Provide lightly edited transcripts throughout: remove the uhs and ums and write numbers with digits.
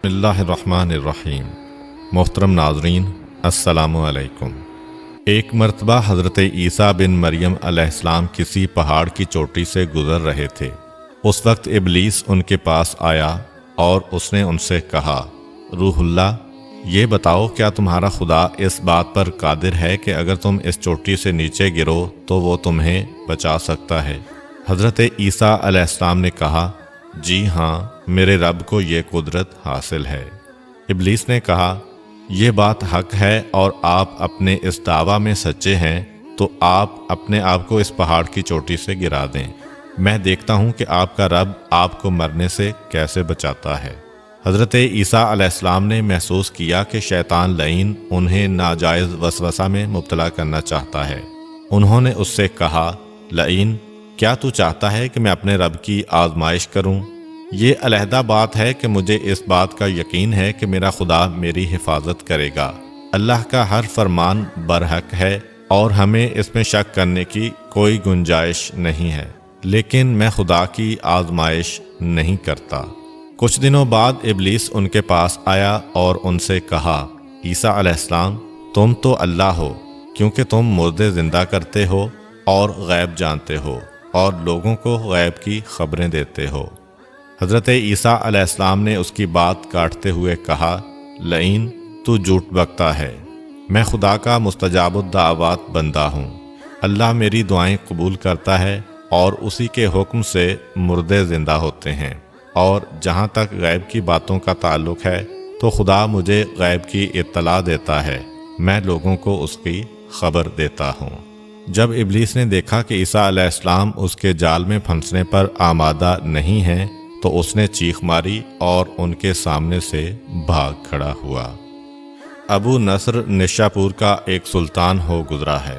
اللہ الرحمن الرحیم۔ محترم ناظرین، السلام علیکم۔ ایک مرتبہ حضرت عیسیٰ بن مریم علیہ السلام کسی پہاڑ کی چوٹی سے گزر رہے تھے۔ اس وقت ابلیس ان کے پاس آیا اور اس نے ان سے کہا، روح اللہ، یہ بتاؤ کیا تمہارا خدا اس بات پر قادر ہے کہ اگر تم اس چوٹی سے نیچے گرو تو وہ تمہیں بچا سکتا ہے؟ حضرت عیسیٰ علیہ السلام نے کہا، جی ہاں، میرے رب کو یہ قدرت حاصل ہے۔ ابلیس نے کہا، یہ بات حق ہے اور آپ اپنے اس دعویٰ میں سچے ہیں تو آپ اپنے آپ کو اس پہاڑ کی چوٹی سے گرا دیں، میں دیکھتا ہوں کہ آپ کا رب آپ کو مرنے سے کیسے بچاتا ہے۔ حضرت عیسیٰ علیہ السلام نے محسوس کیا کہ شیطان لعین انہیں ناجائز وسوسہ میں مبتلا کرنا چاہتا ہے۔ انہوں نے اس سے کہا، لعین، کیا تو چاہتا ہے کہ میں اپنے رب کی آزمائش کروں؟ یہ علیحدہ بات ہے کہ مجھے اس بات کا یقین ہے کہ میرا خدا میری حفاظت کرے گا۔ اللہ کا ہر فرمان برحق ہے اور ہمیں اس میں شک کرنے کی کوئی گنجائش نہیں ہے، لیکن میں خدا کی آزمائش نہیں کرتا۔ کچھ دنوں بعد ابلیس ان کے پاس آیا اور ان سے کہا، عیسیٰ علیہ السلام، تم تو اللہ ہو کیونکہ تم مردے زندہ کرتے ہو اور غیب جانتے ہو اور لوگوں کو غیب کی خبریں دیتے ہو۔ حضرت عیسیٰ علیہ السلام نے اس کی بات کاٹتے ہوئے کہا، لعین، تو جھوٹ بکتا ہے، میں خدا کا مستجاب الدعوات بندہ ہوں۔ اللہ میری دعائیں قبول کرتا ہے اور اسی کے حکم سے مردے زندہ ہوتے ہیں، اور جہاں تک غیب کی باتوں کا تعلق ہے تو خدا مجھے غیب کی اطلاع دیتا ہے، میں لوگوں کو اس کی خبر دیتا ہوں۔ جب ابلیس نے دیکھا کہ عیسیٰ علیہ السلام اس کے جال میں پھنسنے پر آمادہ نہیں ہیں تو اس نے چیخ ماری اور ان کے سامنے سے بھاگ کھڑا ہوا۔ ابو نصر نشاپور کا ایک سلطان ہو گزرا ہے۔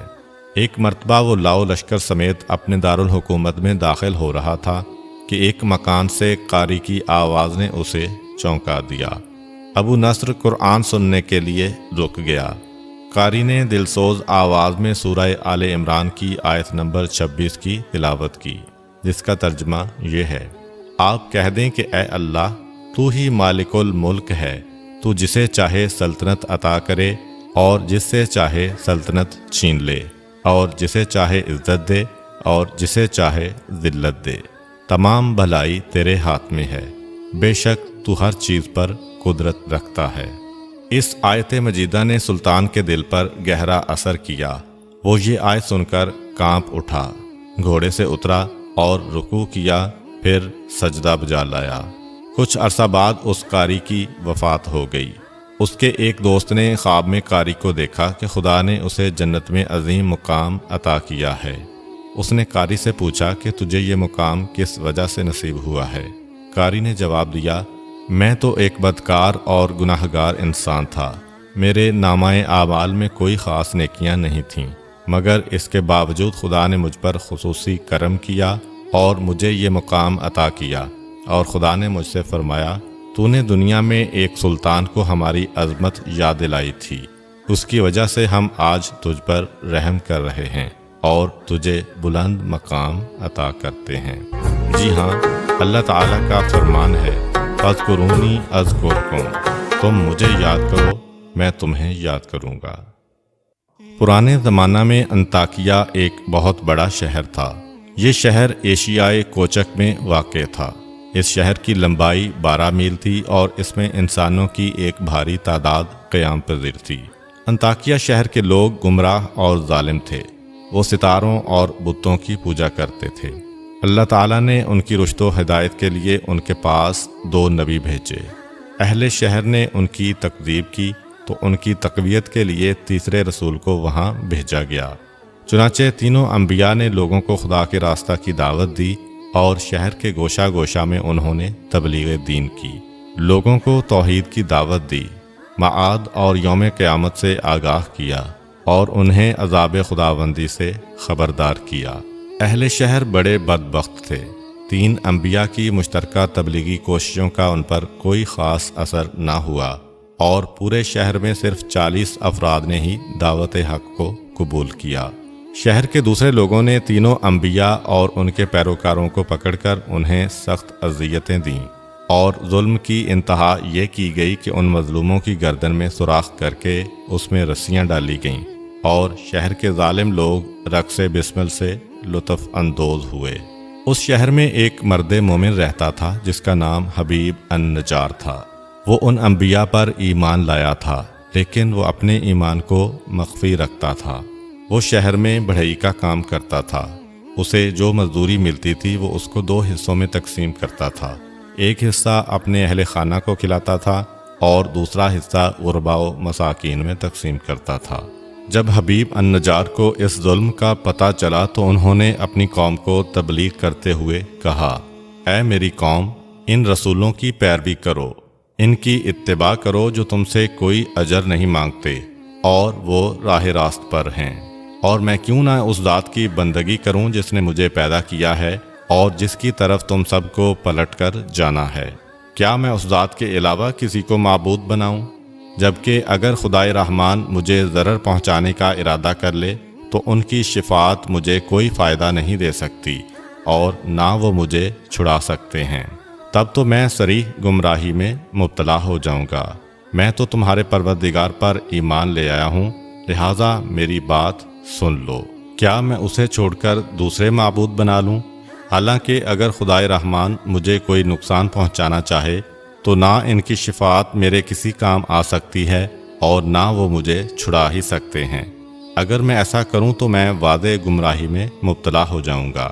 ایک مرتبہ وہ لاؤ لشکر سمیت اپنے دارالحکومت میں داخل ہو رہا تھا کہ ایک مکان سے قاری کی آواز نے اسے چونکا دیا۔ ابو نصر قرآن سننے کے لیے رک گیا۔ قاری نے دلسوز آواز میں سورہ آل عمران کی آیت نمبر 26 کی تلاوت کی، جس کا ترجمہ یہ ہے، آپ کہہ دیں کہ اے اللہ، تو ہی مالک الملک ہے، تو جسے چاہے سلطنت عطا کرے اور جس سے چاہے سلطنت چھین لے، اور جسے چاہے عزت دے اور جسے چاہے ذلت دے، تمام بھلائی تیرے ہاتھ میں ہے، بے شک تو ہر چیز پر قدرت رکھتا ہے۔ اس آیت مجیدہ نے سلطان کے دل پر گہرا اثر کیا۔ وہ یہ آیت سن کر کانپ اٹھا، گھوڑے سے اترا اور رکوع کیا، پھر سجدہ بجا لایا۔ کچھ عرصہ بعد اس قاری کی وفات ہو گئی۔ اس کے ایک دوست نے خواب میں قاری کو دیکھا کہ خدا نے اسے جنت میں عظیم مقام عطا کیا ہے۔ اس نے قاری سے پوچھا کہ تجھے یہ مقام کس وجہ سے نصیب ہوا ہے؟ قاری نے جواب دیا، میں تو ایک بدکار اور گناہگار انسان تھا، میرے نامہ اعمال میں کوئی خاص نیکیاں نہیں تھیں، مگر اس کے باوجود خدا نے مجھ پر خصوصی کرم کیا اور مجھے یہ مقام عطا کیا، اور خدا نے مجھ سے فرمایا، تو نے دنیا میں ایک سلطان کو ہماری عظمت یاد دلائی تھی، اس کی وجہ سے ہم آج تجھ پر رحم کر رہے ہیں اور تجھے بلند مقام عطا کرتے ہیں۔ جی ہاں، اللہ تعالیٰ کا فرمان ہے، فاذکرونی اذکرکم، تم مجھے یاد کرو میں تمہیں یاد کروں گا۔ پرانے زمانہ میں انطاکیہ ایک بہت بڑا شہر تھا۔ یہ شہر ایشیائے کوچک میں واقع تھا۔ اس شہر کی لمبائی 12 میل تھی اور اس میں انسانوں کی ایک بھاری تعداد قیام پذیر تھی۔ انطاکیہ شہر کے لوگ گمراہ اور ظالم تھے۔ وہ ستاروں اور بتوں کی پوجا کرتے تھے۔ اللہ تعالیٰ نے ان کی رشد و ہدایت کے لیے ان کے پاس 2 نبی بھیجے۔ اہل شہر نے ان کی تکذیب کی تو ان کی تقویت کے لیے تیسرے رسول کو وہاں بھیجا گیا۔ چنانچہ تینوں انبیاء نے لوگوں کو خدا کے راستہ کی دعوت دی اور شہر کے گوشہ گوشہ میں انہوں نے تبلیغ دین کی، لوگوں کو توحید کی دعوت دی، معاد اور یوم قیامت سے آگاہ کیا اور انہیں عذاب خداوندی سے خبردار کیا۔ اہل شہر بڑے بدبخت تھے۔ 3 انبیاء کی مشترکہ تبلیغی کوششوں کا ان پر کوئی خاص اثر نہ ہوا اور پورے شہر میں صرف 40 افراد نے ہی دعوت حق کو قبول کیا۔ شہر کے دوسرے لوگوں نے تینوں انبیاء اور ان کے پیروکاروں کو پکڑ کر انہیں سخت اذیتیں دیں اور ظلم کی انتہا یہ کی گئی کہ ان مظلوموں کی گردن میں سوراخ کر کے اس میں رسیاں ڈالی گئیں اور شہر کے ظالم لوگ رقص بسمل سے لطف اندوز ہوئے۔ اس شہر میں ایک مرد مومن رہتا تھا جس کا نام حبیب النجار تھا۔ وہ ان انبیاء پر ایمان لایا تھا، لیکن وہ اپنے ایمان کو مخفی رکھتا تھا۔ وہ شہر میں بڑھئی کا کام کرتا تھا۔ اسے جو مزدوری ملتی تھی وہ اس کو 2 حصوں میں تقسیم کرتا تھا۔ ایک حصہ اپنے اہل خانہ کو کھلاتا تھا اور دوسرا حصہ غرباء و مساکین میں تقسیم کرتا تھا۔ جب حبیب النجار کو اس ظلم کا پتہ چلا تو انہوں نے اپنی قوم کو تبلیغ کرتے ہوئے کہا، اے میری قوم، ان رسولوں کی پیروی کرو، ان کی اتباع کرو جو تم سے کوئی اجر نہیں مانگتے اور وہ راہ راست پر ہیں، اور میں کیوں نہ اس ذات کی بندگی کروں جس نے مجھے پیدا کیا ہے اور جس کی طرف تم سب کو پلٹ کر جانا ہے۔ کیا میں اس ذات کے علاوہ کسی کو معبود بناؤں؟ جبکہ اگر خدائے رحمان مجھے ضرر پہنچانے کا ارادہ کر لے تو ان کی شفاعت مجھے کوئی فائدہ نہیں دے سکتی اور نہ وہ مجھے چھڑا سکتے ہیں۔ تب تو میں صریح گمراہی میں مبتلا ہو جاؤں گا۔ میں تو تمہارے پروردگار پر ایمان لے آیا ہوں، لہٰذا میری بات سن لو۔ کیا میں اسے چھوڑ کر دوسرے معبود بنا لوں؟ حالانکہ اگر خدائے رحمان مجھے کوئی نقصان پہنچانا چاہے تو نہ ان کی شفاعت میرے کسی کام آ سکتی ہے اور نہ وہ مجھے چھڑا ہی سکتے ہیں۔ اگر میں ایسا کروں تو میں واضح گمراہی میں مبتلا ہو جاؤں گا۔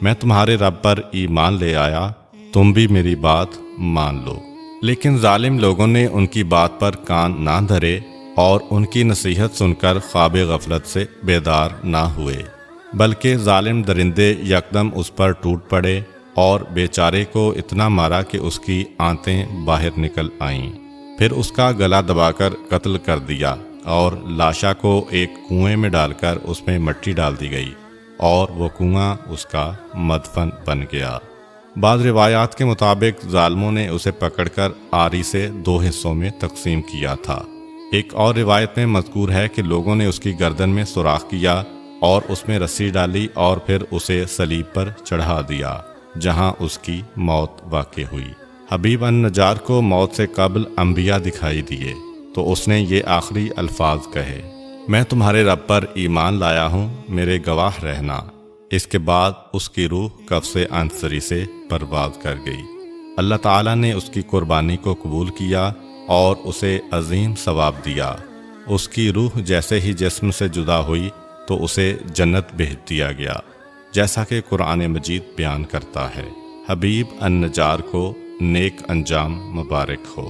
میں تمہارے رب پر ایمان لے آیا، تم بھی میری بات مان لو۔ لیکن ظالم لوگوں نے ان کی بات پر کان نہ دھرے اور ان کی نصیحت سن کر خواب غفلت سے بیدار نہ ہوئے، بلکہ ظالم درندے یکدم اس پر ٹوٹ پڑے اور بیچارے کو اتنا مارا کہ اس کی آنتیں باہر نکل آئیں۔ پھر اس کا گلا دبا کر قتل کر دیا اور لاشا کو ایک کنویں میں ڈال کر اس میں مٹی ڈال دی گئی اور وہ کنواں اس کا مدفن بن گیا۔ بعض روایات کے مطابق ظالموں نے اسے پکڑ کر آری سے 2 حصوں میں تقسیم کیا تھا۔ ایک اور روایت میں مذکور ہے کہ لوگوں نے اس کی گردن میں سوراخ کیا اور اس میں رسی ڈالی اور پھر اسے صلیب پر چڑھا دیا، جہاں اس کی موت واقع ہوئی۔ حبیب النجار کو موت سے قبل انبیاء دکھائی دیے تو اس نے یہ آخری الفاظ کہے، میں تمہارے رب پر ایمان لایا ہوں، میرے گواہ رہنا۔ اس کے بعد اس کی روح قفص عنصری سے پرواز کر گئی۔ اللہ تعالیٰ نے اس کی قربانی کو قبول کیا اور اسے عظیم ثواب دیا۔ اس کی روح جیسے ہی جسم سے جدا ہوئی تو اسے جنت بھیج دیا گیا، جیسا کہ قرآن مجید بیان کرتا ہے۔ حبیب النجار کو نیک انجام مبارک ہو۔